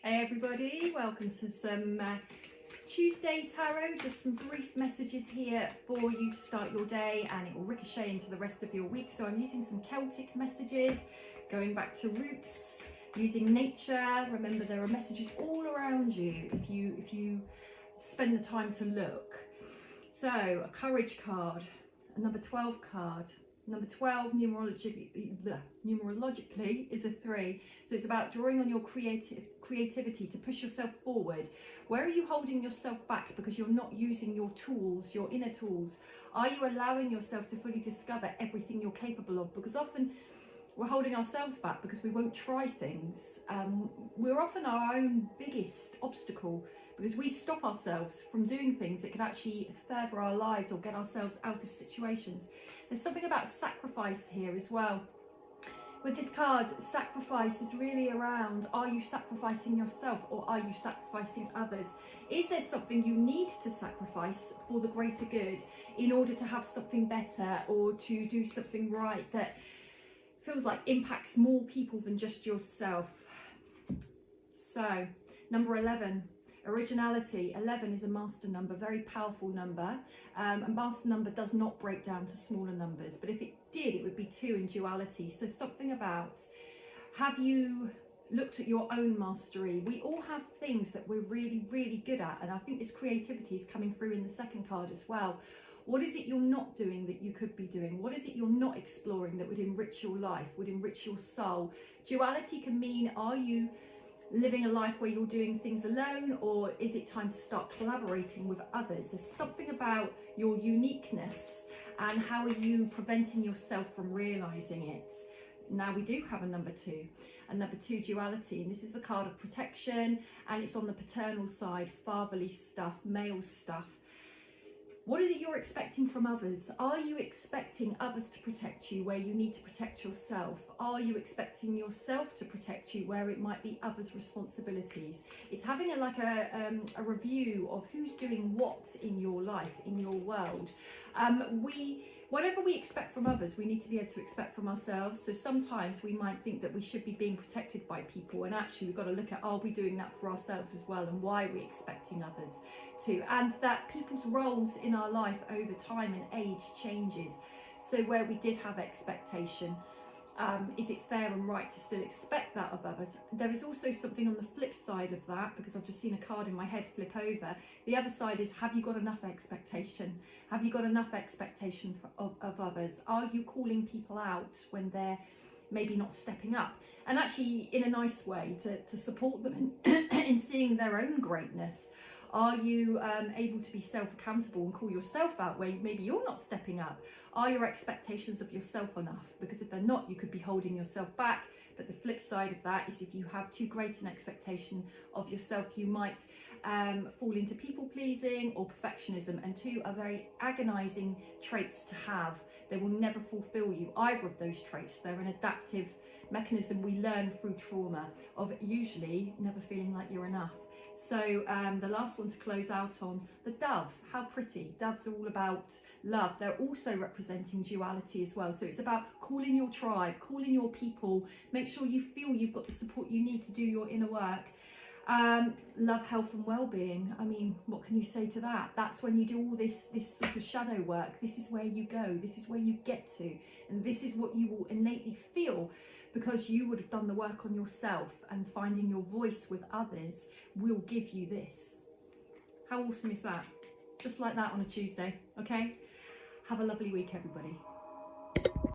Hey everybody, welcome to some Tuesday Tarot. Just some brief messages here for you to start your day, and it will ricochet into the rest of your week. So I'm using some Celtic messages, going back to roots, using nature. Remember, there are messages all around you if you spend the time to look. So a courage card, a number 12 card. Number 12 numerologically is a 3. So it's about drawing on your creativity to push yourself forward. Where are you holding yourself back because you're not using your tools, your inner tools? Are you allowing yourself to fully discover everything you're capable of? Because often we're holding ourselves back because we won't try things. We're often our own biggest obstacle, because we stop ourselves from doing things that could actually further our lives or get ourselves out of situations. There's something about sacrifice here as well. With this card, sacrifice is really around, are you sacrificing yourself or are you sacrificing others? Is there something you need to sacrifice for the greater good in order to have something better or to do something right that feels like impacts more people than just yourself? So, number 11. Originality. 11 is a master number, very powerful number. A master number does not break down to smaller numbers, but if it did, it would be 2 in duality. So something about, have you looked at your own mastery? We all have things that we're really, really good at, and I think this creativity is coming through in the second card as well. What is it you're not doing that you could be doing? What is it you're not exploring that would enrich your life, would enrich your soul? Duality can mean, are you living a life where you're doing things alone, or is it time to start collaborating with others? There's something about your uniqueness, and how are you preventing yourself from realizing it? Now we do have a number 2, and number 2 duality, and this is the card of protection, and it's on the paternal side, fatherly stuff, male stuff. What is it you're expecting from others? Are you expecting others to protect you where you need to protect yourself? Are you expecting yourself to protect you where it might be others' responsibilities? It's having a review of who's doing what in your life, in your world. Whatever we expect from others, we need to be able to expect from ourselves. So sometimes we might think that we should be being protected by people, and actually we've got to look at, are we doing that for ourselves as well, and why are we expecting others to? And that people's roles in our life over time and age changes. So where we did have expectation, is it fair and right to still expect that of others? There is also something on the flip side of that, because I've just seen a card in my head flip over. The other side is, have you got enough expectation? Have you got enough expectation of others? Are you calling people out when they're maybe not stepping up? And actually in a nice way to support them in seeing their own greatness. Are you able to be self-accountable and call yourself out where maybe you're not stepping up? Are your expectations of yourself enough? Because if they're not, you could be holding yourself back. But the flip side of that is, if you have too great an expectation of yourself, you might fall into people-pleasing or perfectionism. And 2 are very agonizing traits to have. They will never fulfill you, either of those traits. They're an adaptive mechanism we learn through trauma of usually never feeling like you're enough. So the last one to close out on, the dove. How pretty. Doves are all about love. They're also representing duality as well. So it's about calling your tribe, calling your people. Make sure you feel you've got the support you need to do your inner work. Love, health and well-being. I mean, what can you say to that? That's when you do all this sort of shadow work. This is where you go. This is where you get to. And this is what you will innately feel, because you would have done the work on yourself, and finding your voice with others will give you this. How awesome is that? Just like that on a Tuesday, okay? Have a lovely week, everybody.